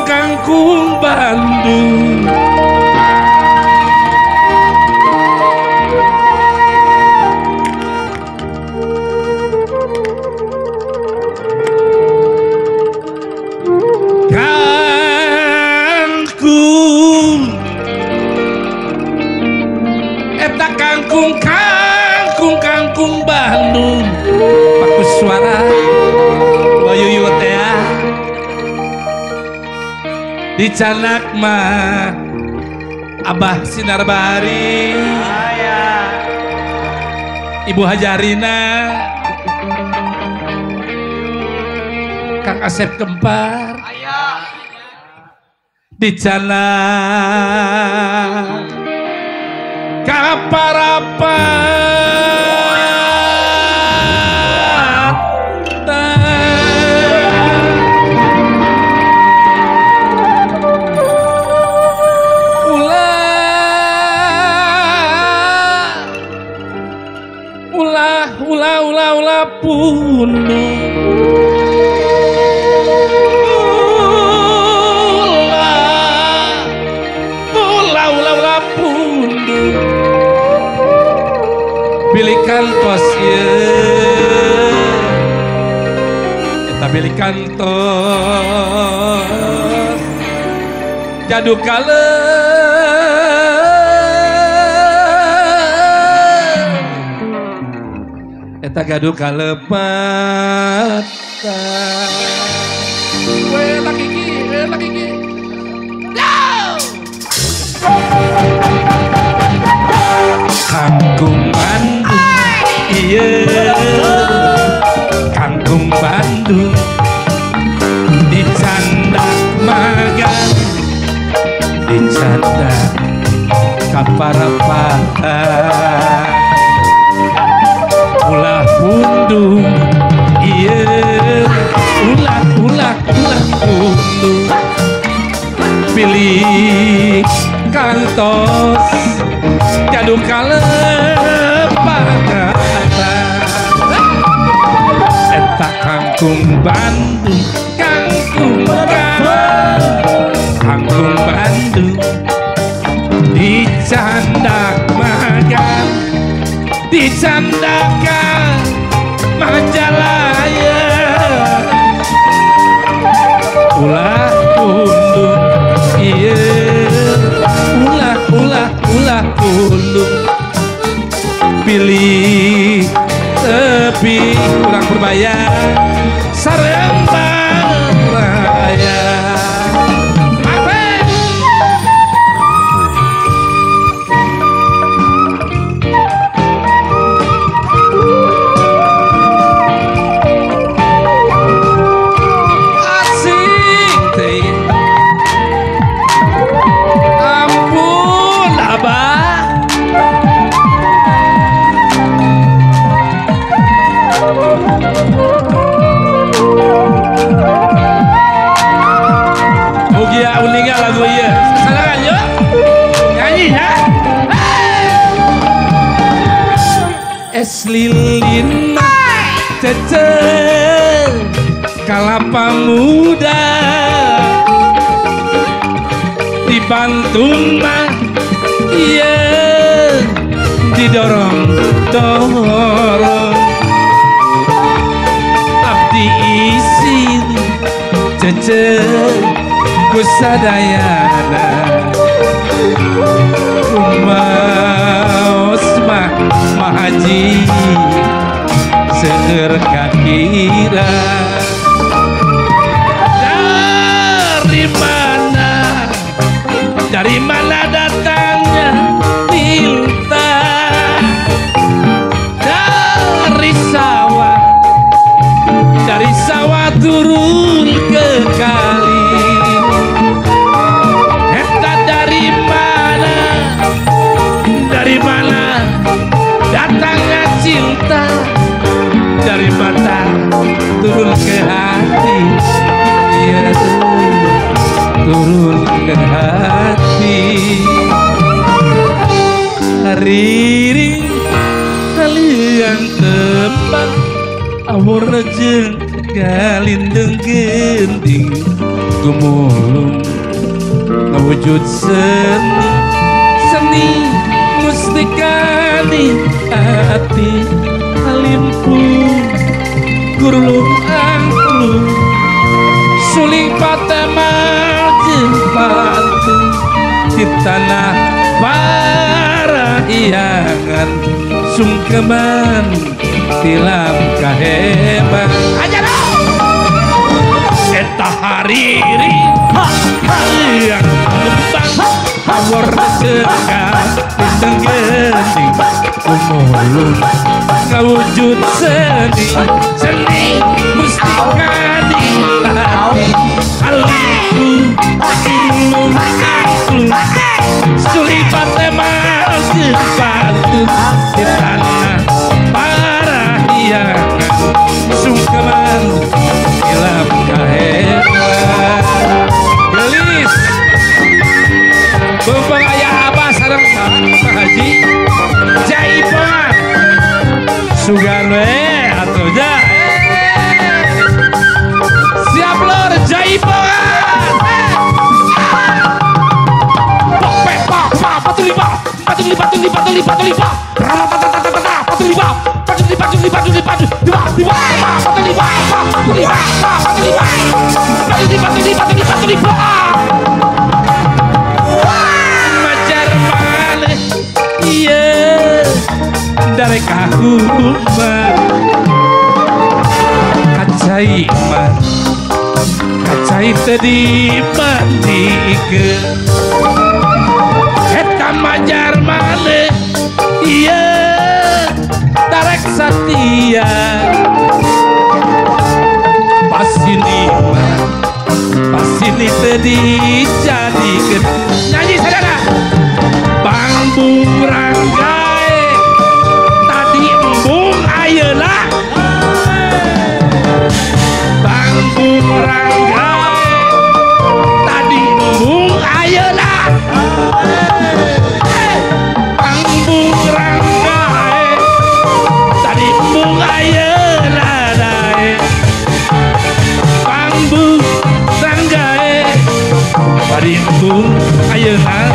kangkung Bandung. Kangkung Bandung pakus suara Wayu ya di Canak mah Abah Sinar Bahari Ibu Hajarina Kang Asep Kempar di Canak kaparapat ulah punung ulah punung pilih kantos ye kita pilih kantos jadu kale eta gaduh kalepatan we laki ki Kangkung Bandung iya Kangkung Bandung di Candak Magan di Candak Kaparapatan ulah pundung iya ulah pundung pilih kantos jadu kalepatan eta Kangkung Bandung Kangkung Bandung di Candak Magan di Candakan Majalaya ulah pundung iya ulah pundung pilih tepi kurang berbayar Sarembang Raya es lilin cecel kalapa muda di Bantung mah iya didorong abdi isin cecel kusadayana kumaos mah mahaji seueur kakira dari mana datangnya bintang dari sawah turun ke kali eta dari mana datangnya cinta dari mata turun ke hati iya turun ke hati hariring kalian tembak awur jeung galindeng genting gumulung ngewujud seni seni mustikani hati halimpu gurulung angklung suling patemal jempatu di tanah parahyangan sungkeman tilam kahebat aja dong eta hariri yang lembang awor cekak bintang gening umulung ngawujud seni seni mustikani hati haliku ilum angklung sulipat emal sepatu di tanah parahyangan sungkeman ilap kahebat gelis bempeng ayah abah sareng Pak Haji jaipongan sugan we atuh ja siap lor jaipongan majar malih iya dari kahuman kacai mah kacai tadi bandikeun eta majar malih iya tarek satia pasini mah pasini tadi jadikeun nyanyi saudara Bambung Ranggai tadi embung ayeuna Bambung Ranggai tadi embung ayeuna Bambung Ranggai tadi embung ayeuna dae Bambung Ranggai tadi embung ayeuna